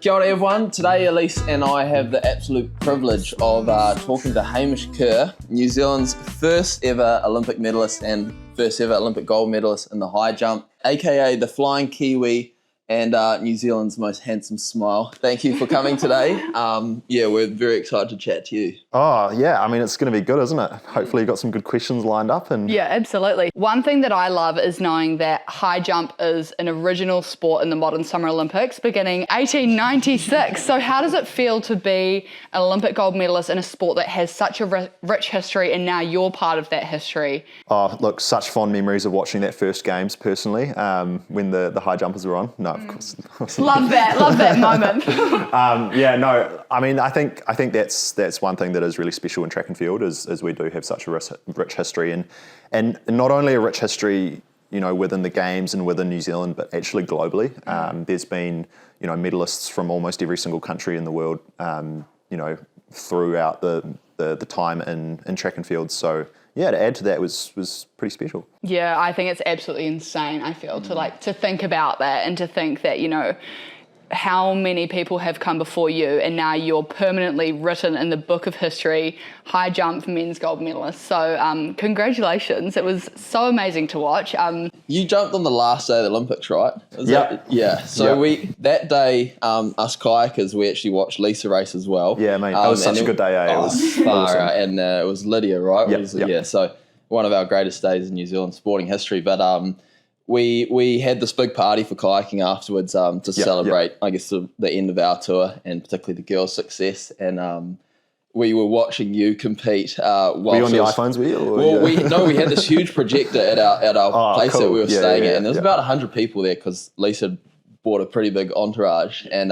Kia ora everyone. Today Ellesse and I have the absolute privilege of talking to Hamish Kerr, New Zealand's first ever Olympic medalist and first ever Olympic gold medalist in the high jump, aka the Flying Kiwi and New Zealand's most handsome smile. Thank you for coming today. We're very excited to chat to you. Oh, yeah. I mean, it's going to be good, isn't it? Hopefully you've got some good questions lined up. Yeah, absolutely. One thing that I love is knowing that high jump is an original sport in the modern Summer Olympics beginning 1896. So how does it feel to be an Olympic gold medalist in a sport that has such a rich history and now you're part of that history? Oh, look, such fond memories of watching that first games personally when the high jumpers were on. No, of course. Love that moment. I mean, I think that's one thing that is really special in track and field is we do have such a rich history and not only a rich history, you know, within the games and within New Zealand, but actually globally. There's been, you know, medalists from almost every single country in the world, you know, throughout the time in track and field. So yeah, to add to that was pretty special. Yeah, I think it's absolutely insane, I feel, to think about that and to think that, you know, how many people have come before you and now you're permanently written in the book of history, high jump men's gold medalist. So congratulations. It was so amazing to watch. You jumped on the last day of the Olympics, right? Yeah. So that day, us kayakers, we actually watched Lisa race as well. Yeah, mate. That was such a good day, eh? It was far awesome. out. And it was Lydia, right? Yep. Yeah, so one of our greatest days in New Zealand sporting history. But we had this big party for kayaking afterwards to celebrate, I guess, the end of our tour and particularly the girls' success. And we were watching you compete. Were you on the iPhones, were you? We had this huge projector at our place that we were staying at, and there was about 100 people there because Lisa bought a pretty big entourage. And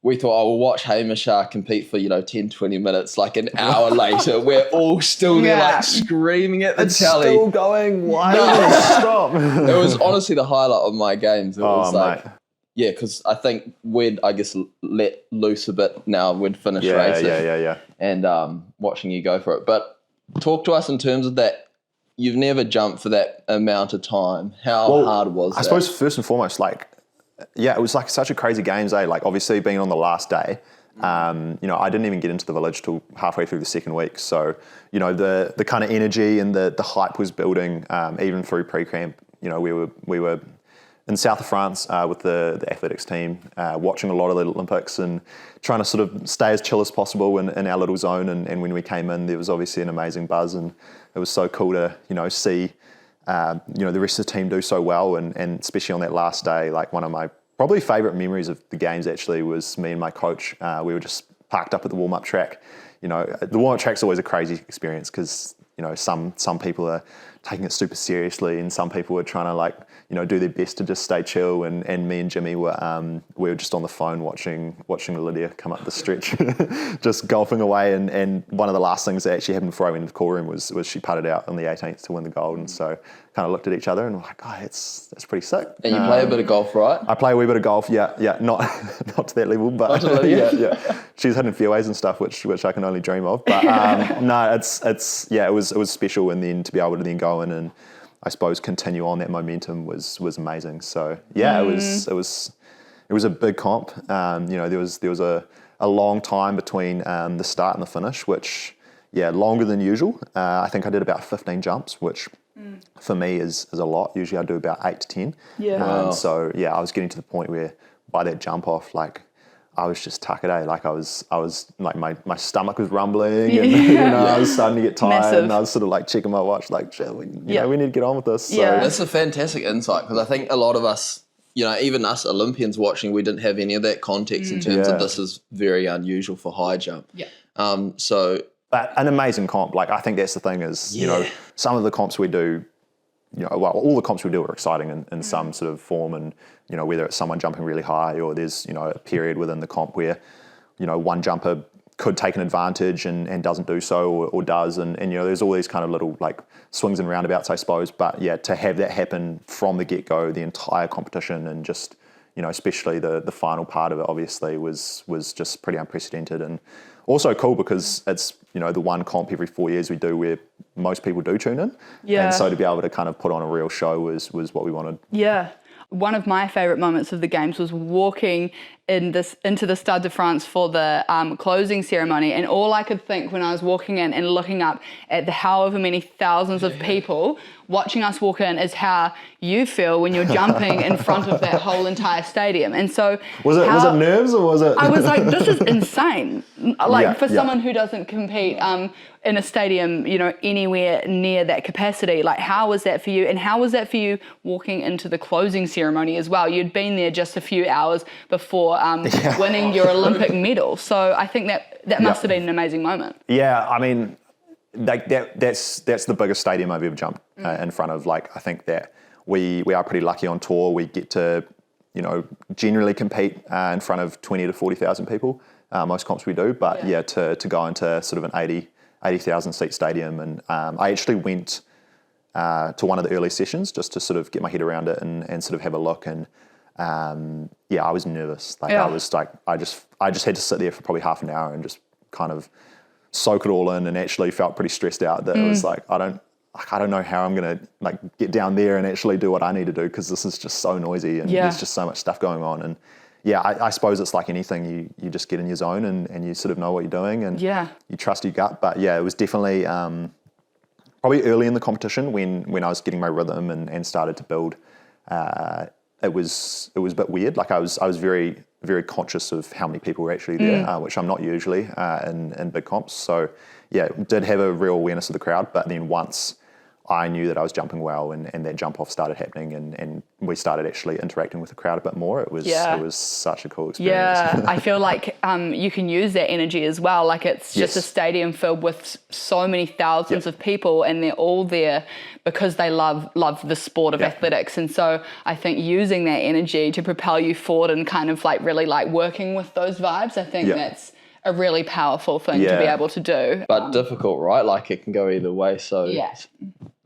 we thought, we'll watch Hamish compete for, 10, 20 minutes. Like an hour later, we're all still there, like screaming at the telly. Still going. Why did it stop? It was honestly the highlight of my games. It was mate. Yeah, because I think we'd, let loose a bit now. We'd finish racing. Yeah. And watching you go for it. But talk to us in terms of that. You've never jumped for that amount of time. How hard was that? I suppose first and foremost, it was like such a crazy games day. Like obviously being on the last day, I didn't even get into the village till halfway through the second week. So, you know, the kind of energy and the hype was building even through pre-camp. You know, we were in south of France with the athletics team, watching a lot of the Olympics and trying to sort of stay as chill as possible in our little zone. And when we came in, there was obviously an amazing buzz, and it was so cool to, see the rest of the team do so well, and especially on that last day, like one of my probably favourite memories of the games actually was me and my coach. We were just parked up at the warm-up track. You know, the warm-up track's always a crazy experience because, some people are taking it super seriously and some people were trying to do their best to just stay chill, and me and Jimmy were just on the phone watching Lydia come up the stretch, just golfing away, and one of the last things that actually happened before I went into the call room was she putted out on the 18th to win the gold, and so kind of looked at each other and were like, that's pretty sick. And you play a bit of golf, right? I play a wee bit of golf, yeah, not to that level, but yeah. She's hitting fairways and stuff, which I can only dream of, but it was special, and then to be able to then go in and I suppose continue on that momentum was amazing. So yeah, it was a big comp. There was a long time between the start and the finish, which longer than usual. I think I did about 15 jumps, which for me is a lot. Usually I do about 8 to 10. Yeah. So I was getting to the point where by that jump off, I was just tuckered, like I was like my stomach was rumbling, and I was starting to get tired. Massive. And I was sort of like checking my watch, like, shit, we need to get on with this. So. Yeah. That's a fantastic insight, because I think a lot of us, even us Olympians watching, we didn't have any of that context in terms of this is very unusual for high jump. Yeah. But an amazing comp. Like I think that's the thing is, some of the comps we do, all the comps we do are exciting in some sort of form, and whether it's someone jumping really high or there's a period within the comp where one jumper could take an advantage and doesn't do so or does, and there's all these kind of little like swings and roundabouts, I suppose. But to have that happen from the get-go, the entire competition, and just especially the final part of it, obviously was just pretty unprecedented, and also cool because it's the one comp every 4 years we do where most people do tune in. Yeah. And so to be able to kind of put on a real show was what we wanted. Yeah. One of my favourite moments of the games was walking into the Stade de France for the closing ceremony, and all I could think when I was walking in and looking up at the however many thousands of people watching us walk in is how you feel when you're jumping in front of that whole entire stadium. And so was it nerves or was it? I was like, this is insane. Like for someone who doesn't compete in a stadium, you know, anywhere near that capacity, like how was that for you? And how was that for you walking into the closing ceremony as well? You'd been there just a few hours before winning your Olympic medal. So I think that must have been an amazing moment. Yeah, I mean, like that's the biggest stadium I've ever jumped in front of. Like, I think that we are pretty lucky on tour. We get to, you know, generally compete in front of 20 to 40,000 people. Most comps we do, but to go into sort of an 80,000 seat stadium, and I actually went to one of the early sessions just to sort of get my head around it and sort of have a look. And I was nervous. Like I was like, I just had to sit there for probably half an hour and just kind of soak it all in, and actually felt pretty stressed out that it was like, I don't know how I'm going to like get down there and actually do what I need to do, because this is just so noisy and there's just so much stuff going on. And I suppose it's like anything, you just get in your zone and you sort of know what you're doing and you trust your gut. But it was definitely probably early in the competition when I was getting my rhythm and started to build. It was a bit weird. Like I was very, very conscious of how many people were actually there, which I'm not usually in big comps. So did have a real awareness of the crowd. But then once I knew that I was jumping well and that jump off started happening and we started actually interacting with the crowd a bit more, it was such a cool experience. Yeah, I feel like you can use that energy as well. Like it's just a stadium filled with so many thousands of people, and they're all there because they love the sport of athletics. And so I think using that energy to propel you forward and kind of like really like working with those vibes, I think that's a really powerful thing to be able to do. But difficult, right? Like it can go either way. So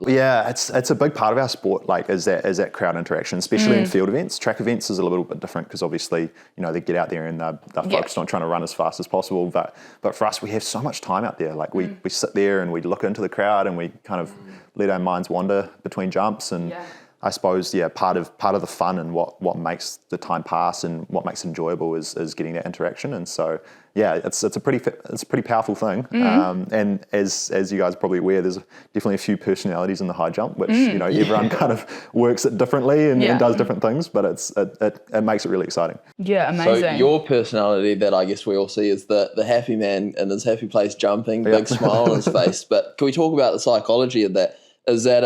yeah, it's a big part of our sport. Like is that crowd interaction, especially in field events. Track events is a little bit different because obviously, you know, they get out there and they're focused on trying to run as fast as possible. But for us, we have so much time out there. Like we sit there and we look into the crowd and we kind of let our minds wander between jumps. And I suppose part of the fun and what makes the time pass and what makes it enjoyable is getting that interaction. And so it's a pretty powerful thing. And as you guys are probably aware, there's definitely a few personalities in the high jump, which you know everyone kind of works it differently and does different things, but it makes it really exciting. Yeah, amazing. So your personality that I guess we all see is the happy man in his happy place jumping, big smile on his face. But can we talk about the psychology of that? Is that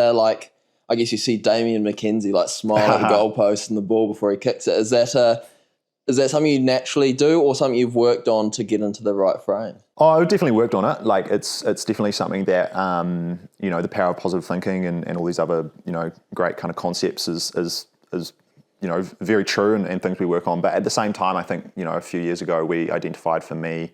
I guess you see Damien McKenzie like smile at the goalpost and the ball before he kicks it. Is that something you naturally do, or something you've worked on to get into the right frame? Oh, I've definitely worked on it. Like it's definitely something that you know, the power of positive thinking and all these other, you know, great kind of concepts is you know, very true and things we work on. But at the same time, I think, you know, a few years ago we identified for me,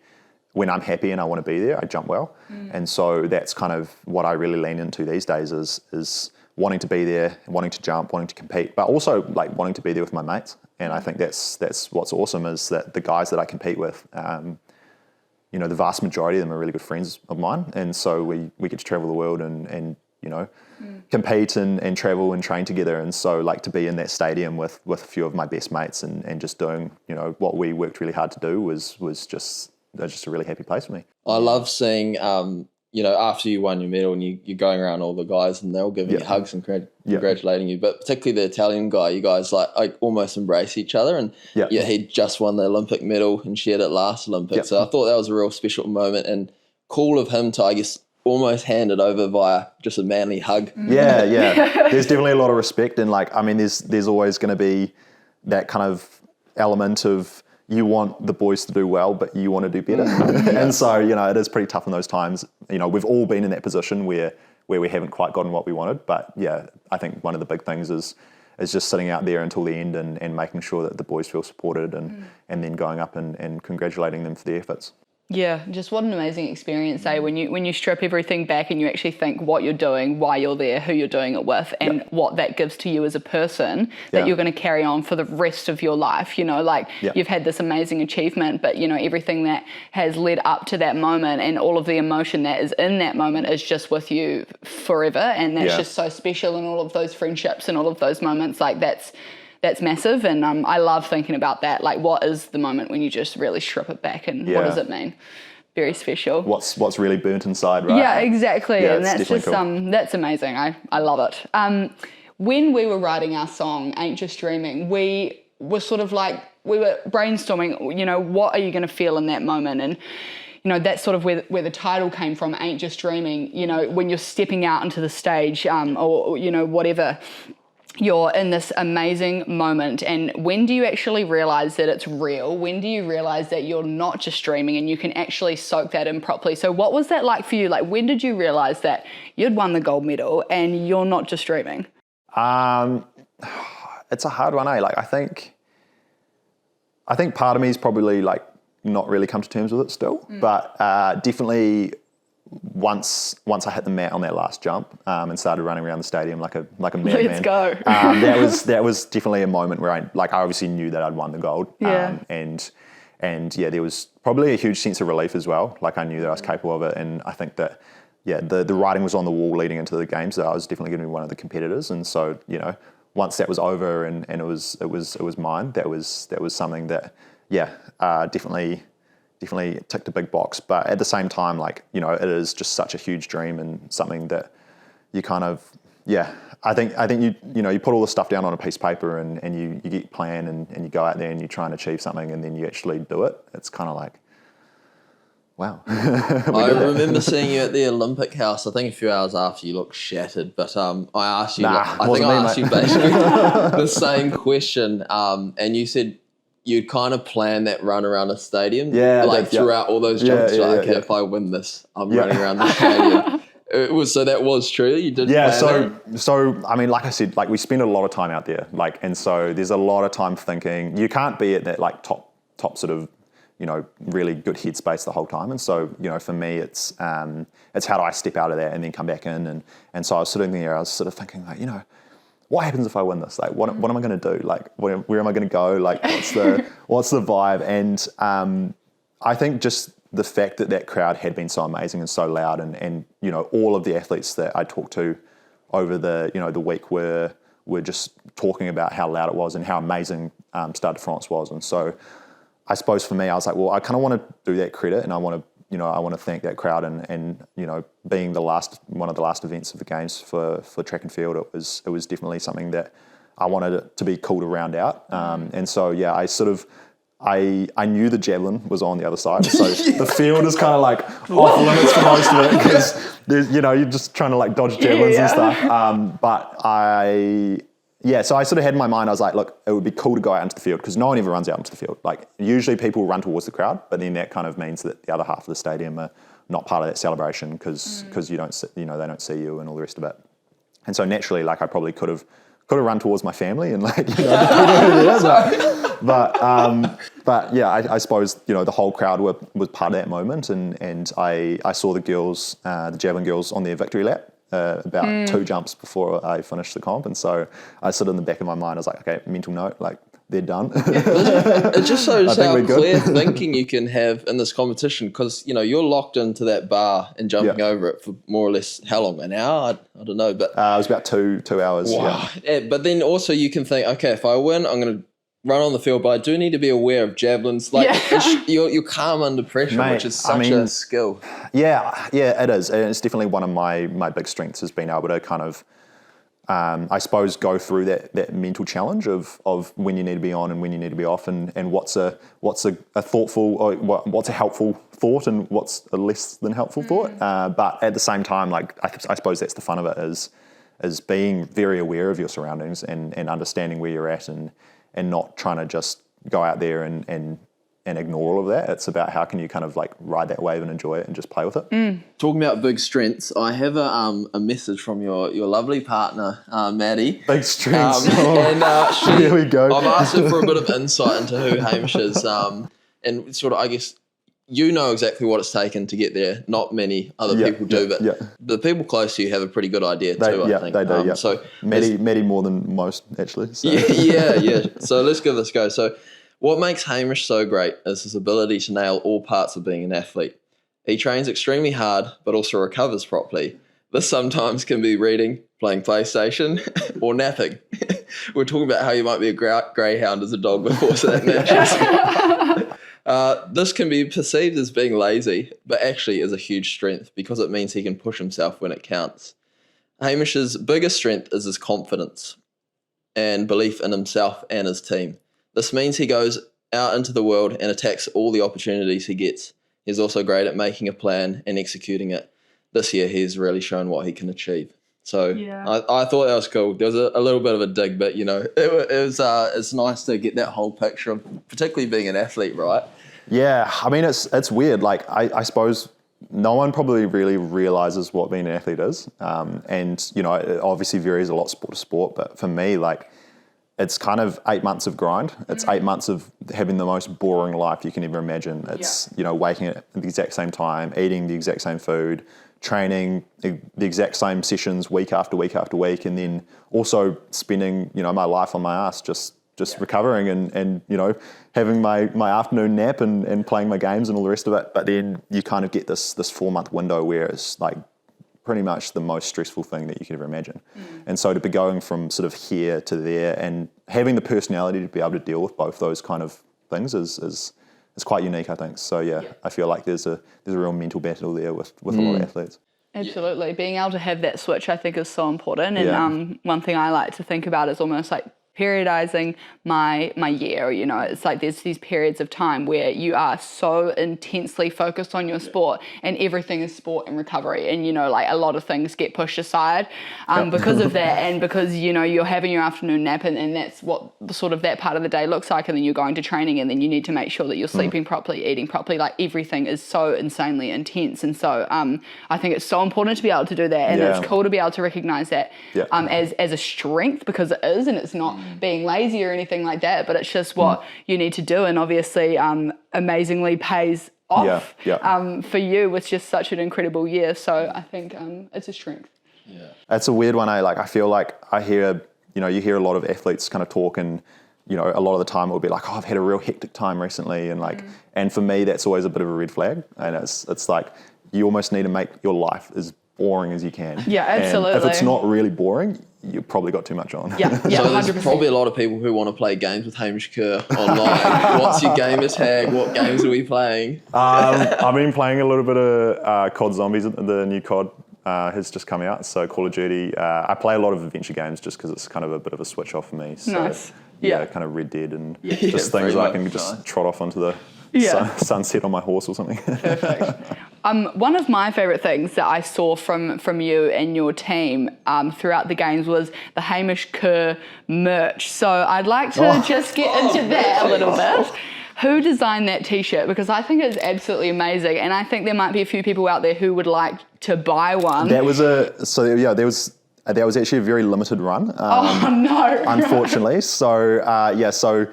when I'm happy and I want to be there, I jump well. And so that's kind of what I really lean into these days is wanting to be there, wanting to jump, wanting to compete, but also like wanting to be there with my mates. And I think that's what's awesome is that the guys that I compete with, you know, the vast majority of them are really good friends of mine. And so we get to travel the world and you know, compete and travel and train together. And so like to be in that stadium with a few of my best mates and just doing, you know, what we worked really hard to do was just a really happy place for me. I love seeing, you know, after you won your medal and you're going around all the guys and they're all giving you hugs and congratulating you, but particularly the Italian guy, you guys like almost embrace each other, and he just won the Olympic medal and shared it last Olympics. So I thought that was a real special moment and cool of him to, I guess, almost hand it over via just a manly hug. Yeah. There's definitely a lot of respect, and like, I mean, there's always going to be that kind of element of, you want the boys to do well, but you want to do better. And so, you know, it is pretty tough in those times. You know, we've all been in that position where we haven't quite gotten what we wanted. But I think one of the big things is just sitting out there until the end and making sure that the boys feel supported and then going up and congratulating them for their efforts. Yeah, just what an amazing experience, when you strip everything back and you actually think what you're doing, why you're there, who you're doing it with, and what that gives to you as a person that you're going to carry on for the rest of your life. You know, like you've had this amazing achievement, but you know, everything that has led up to that moment and all of the emotion that is in that moment is just with you forever, and that's just so special. And all of those friendships and all of those moments, like that's massive. And I love thinking about that. Like, what is the moment when you just really strip it back, and what does it mean? Very special. What's really burnt inside, right? Yeah, exactly. Yeah, and that's just cool. That's amazing. I love it. When we were writing our song Ain't Just Dreaming, we were sort of like, we were brainstorming, you know, what are you going to feel in that moment? And you know, that's sort of where the title came from, Ain't Just Dreaming. You know, when you're stepping out into the stage, or you know, whatever, you're in this amazing moment. And when do you actually realize that it's real? When do you realize that you're not just dreaming and you can actually soak that in properly? So what was that like for you? Like, when did you realize that you'd won the gold medal and you're not just dreaming? It's a hard one, eh? Like, I think part of me is probably like not really come to terms with it still, but definitely once I hit the mat on that last jump and started running around the stadium like a madman. Let's go. that was definitely a moment where I obviously knew that I'd won the gold. Yeah. And yeah, there was probably a huge sense of relief as well. Like, I knew that I was capable of it, and I think that the writing was on the wall leading into the games that I was definitely going to be one of the competitors. And so, you know, once that was over and it was mine, that was something that definitely ticked a big box. But at the same time, like, you know, it is just such a huge dream and something that you kind of, I think you know, you put all the stuff down on a piece of paper and you get your plan and you go out there and you try and achieve something, and then you actually do it. It's kind of like, wow. I remember seeing you at the Olympic House, I think a few hours after. You looked shattered, but I asked you, you basically the same question, and you said you'd kind of plan that run around a stadium, throughout all those jumps. If I win this, I'm running around the stadium. So that was true. You did. Yeah. So I mean, like I said, like, we spend a lot of time out there, like, and so there's a lot of time thinking. You can't be at that like top sort of, you know, really good headspace the whole time. And so, you know, for me, it's how do I step out of that and then come back in, and so I was sitting there, I was sort of thinking, like, you know, what happens if I win this? Like, what am I going to do? Like, where am I going to go? Like, what's the vibe? And I think just the fact that crowd had been so amazing and so loud, and you know, all of the athletes that I talked to over the week were just talking about how loud it was and how amazing Stade de France was. And so I suppose for me, I was like, well, I kind of want to do that credit, and I want to thank that crowd, and you know, being one of the last events of the games for track and field, it was definitely something that I wanted it to be cool to round out. And so I knew the javelin was on the other side, so the field is kind of like off limits for most of it, because there's, you know, you're just trying to like dodge javelins and stuff. So I sort of had in my mind, I was like, look, it would be cool to go out into the field, because no one ever runs out into the field. Like, usually people run towards the crowd, but then that kind of means that the other half of the stadium are not part of that celebration, because they don't see you and all the rest of it. And so naturally, like, I probably could have run towards my family and, like, you know, but yeah, I suppose, you know, the whole crowd was part of that moment, and I saw the girls, the javelin girls, on their victory lap. About 2 jumps before I finished the comp, and so I sort of in the back of my mind, I was like, okay, mental note, like, they're done. It just shows how clear thinking you can have in this competition, because, you know, you're locked into that bar and jumping over it for more or less, how long, an hour? I don't know, but... it was about two hours. Wow. Yeah, but then also you can think, okay, if I win, I'm going to run on the field, but I do need to be aware of javelins. Like, you're calm under pressure, mate, which is such a skill. Yeah, it is. And it's definitely one of my big strengths, has being able to kind of, I suppose, go through that mental challenge of when you need to be on and when you need to be off, and what's a thoughtful, or what's a helpful thought and what's a less than helpful thought. But at the same time, like, I suppose that's the fun of it, is being very aware of your surroundings and understanding where you're at, and not trying to just go out there and ignore all of that. It's about how can you kind of like ride that wave and enjoy it and just play with it. Talking about big strengths, I have a message from your lovely partner, Maddie. Big strengths. Here we go. I've asked her for a bit of insight into who Hamish is, and sort of, I guess, you know exactly what it's taken to get there. Not many other people do, but the people close to you have a pretty good idea too, I think. They do, So Maddie more than most, actually. So. Yeah. So let's give this a go. So what makes Hamish so great is his ability to nail all parts of being an athlete. He trains extremely hard, but also recovers properly. This sometimes can be reading, playing PlayStation, or napping. we're talking about how you might be a greyhound as a dog before, so that matches. This can be perceived as being lazy, but actually is a huge strength because it means he can push himself when it counts. Hamish's biggest strength is his confidence and belief in himself and his team. This means he goes out into the world and attacks all the opportunities he gets. He's also great at making a plan and executing it. This year, he's really shown what he can achieve. So I thought that was cool. There was a little bit of a dig, but it's nice to get that whole picture of particularly being an athlete, right? Yeah, I mean, it's weird. Like, I suppose no one probably really realizes what being an athlete is. And, you know, it obviously varies a lot sport to sport. But for me, like, it's kind of 8 months of grind. It's 8 months of having the most boring life you can ever imagine. It's, you know, waking at the exact same time, eating the exact same food, training the exact same sessions week after week after week, and then also spending, you know, my life on my ass just recovering and you know, having my afternoon nap and playing my games and all the rest of it. But then you kind of get this 4 month window where it's like pretty much the most stressful thing that you could ever imagine. And so to be going from sort of here to there and having the personality to be able to deal with both those kind of things is quite unique, I think. So yeah, I feel like there's a real mental battle there with a lot of athletes. Absolutely. Being able to have that switch, I think, is so important. And one thing I like to think about is almost like periodizing my year. You know, it's like there's these periods of time where you are so intensely focused on your sport and everything is sport and recovery, and you know, like a lot of things get pushed aside because of that, and because, you know, you're having your afternoon nap and that's what sort of that part of the day looks like, and then you're going to training and then you need to make sure that you're sleeping properly, eating properly. Like everything is so insanely intense, and so I think it's so important to be able to do that, and it's cool to be able to recognize that as a strength, because it is, and it's not being lazy or anything like that, but it's just what you need to do, and obviously amazingly pays off for you with just such an incredible year. So I think it's a strength. Yeah, it's a weird one. I feel like I hear, you know, you hear a lot of athletes kind of talk, and you know, a lot of the time it will be like, oh, I've had a real hectic time recently, and like, and for me that's always a bit of a red flag, and it's like you almost need to make your life as boring as you can. Yeah, absolutely. And if it's not really boring, you've probably got too much on. Yeah, so there's 100%. Probably a lot of people who want to play games with Hamish Kerr online. What's your gamer tag? What games are we playing? I've been playing a little bit of COD Zombies. The new COD has just come out, so Call of Duty. I play a lot of adventure games just because it's kind of a bit of a switch off for me. So, nice. Yeah, kind of Red Dead and just things that I can just trot off onto the sunset on my horse or something. Perfect. One of my favourite things that I saw from you and your team throughout the games was the Hamish Kerr merch. So I'd like to just get into that a little bit. Who designed that t-shirt? Because I think it's absolutely amazing, and I think there might be a few people out there who would like to buy one. There was actually a very limited run. Oh no! Unfortunately, so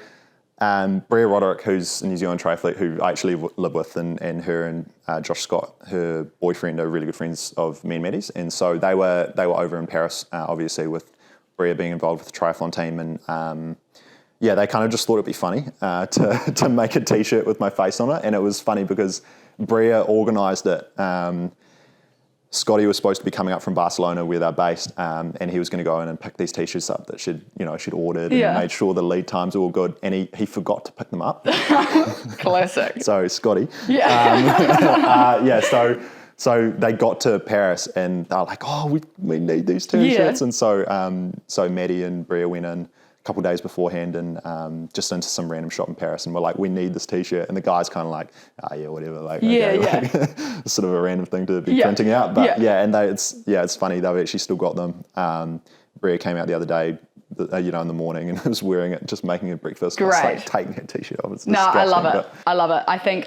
Brea Roderick, who's a New Zealand triathlete who I actually live with, and her and Josh Scott, her boyfriend, are really good friends of me and Maddie's, and so they were over in Paris, obviously with Brea being involved with the triathlon team, and they kind of just thought it'd be funny to make a t-shirt with my face on it, and it was funny because Brea organised it. Scotty was supposed to be coming up from Barcelona where they're based, and he was going to go in and pick these t-shirts up that she'd ordered and made sure the lead times were all good, and he forgot to pick them up. Classic. So Scotty. So they got to Paris and they were like, oh, we need these t-shirts, and so Maddie and Brea went in a couple of days beforehand and just into some random shop in Paris, and we're like, we need this t-shirt, and the guy's kind of like, whatever, like, sort of a random thing to be printing out, but it's funny, they've actually still got them. Brea came out the other day, in the morning, and was wearing it, just making a breakfast. Great. I was like taking a t-shirt off. It's I love it. I love it. I think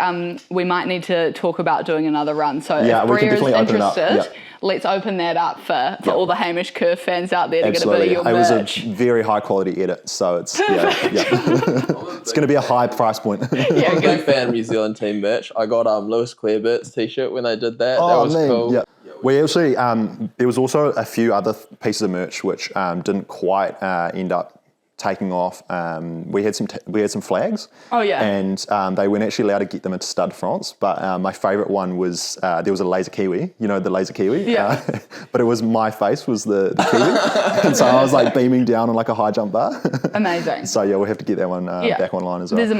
we might need to talk about doing another run. So if we can Brea is definitely open it up. interested, let's open that up for all the Hamish Kerr fans out there to get a bit of your merch. It was a very high quality edit, so it's it's going to be a high price point. I'm a big fan of New Zealand team merch. I got Lewis Clarebert's t-shirt when they did that. That was cool. Yeah. We actually, there was also a few other pieces of merch which didn't quite end up taking off, we had some flags. Oh, yeah. And they weren't actually allowed to get them into Stade de France. But my favourite one was there was a laser kiwi. You know the laser kiwi. Yeah. But it was my face was the kiwi, and so I was like beaming down on like a high jump bar. Amazing. So yeah, we'll have to get that one back online as well. There's a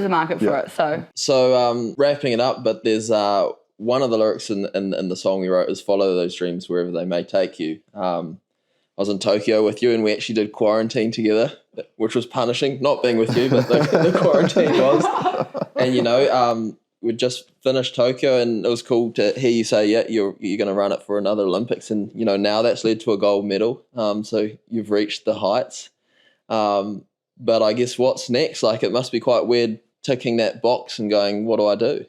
market for it. So wrapping it up, but there's one of the lyrics in the song we wrote is "Follow those dreams wherever they may take you." I was in Tokyo with you, and we actually did quarantine together, which was punishing. Not being with you, but the quarantine was. And we'd just finished Tokyo, and it was cool to hear you say, "Yeah, you're going to run it for another Olympics." And now that's led to a gold medal. So you've reached the heights. But I guess what's next? Like, it must be quite weird ticking that box and going, "What do I do?"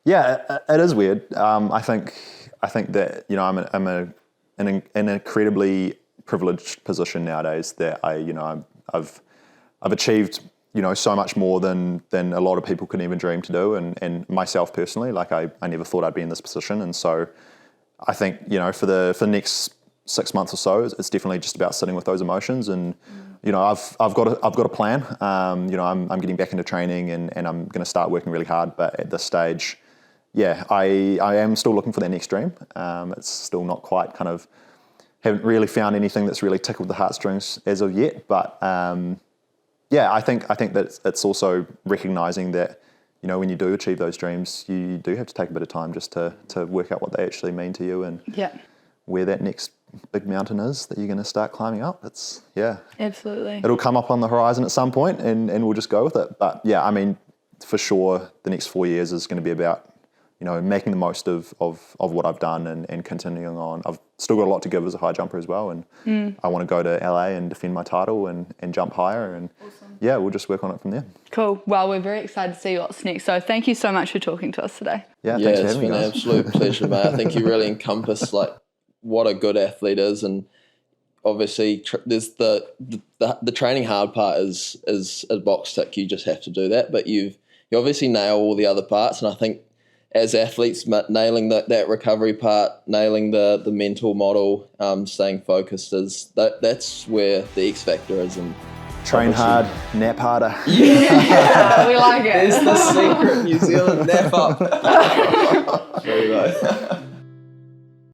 Yeah, it is weird. I think that I'm in an incredibly privileged position nowadays that I've achieved so much more than a lot of people could even dream to do, and myself personally, like I never thought I'd be in this position, and so I think for the next 6 months or so, it's definitely just about sitting with those emotions, and I've got a plan. I'm getting back into training, and I'm going to start working really hard, but at this stage, yeah, I am still looking for that next dream. It's still not quite haven't really found anything that's really tickled the heartstrings as of yet. But yeah, I think that it's also recognizing that when you do achieve those dreams, you do have to take a bit of time just to work out what they actually mean to you and where that next big mountain is that you're going to start climbing up. It's absolutely. It'll come up on the horizon at some point, and we'll just go with it. But yeah, I mean, for sure, the next 4 years is going to be about making the most of what I've done and continuing on. I've still got a lot to give as a high jumper as well, and I want to go to LA and defend my title and jump higher, and yeah, we'll just work on it from there. Cool. Well, we're very excited to see what's next. So thank you so much for talking to us today. Yeah, thanks for it's having been me, an guys. absolute pleasure, mate. I think you really encompass what a good athlete is, and obviously there's the training hard part is a box tick. You just have to do that, but you obviously nail all the other parts, and I think as athletes, nailing that recovery part, nailing the mental model, staying focused that's where the X factor is. And train hard, nap harder. Yeah, we like it. There's the secret New Zealand nap up. There you go.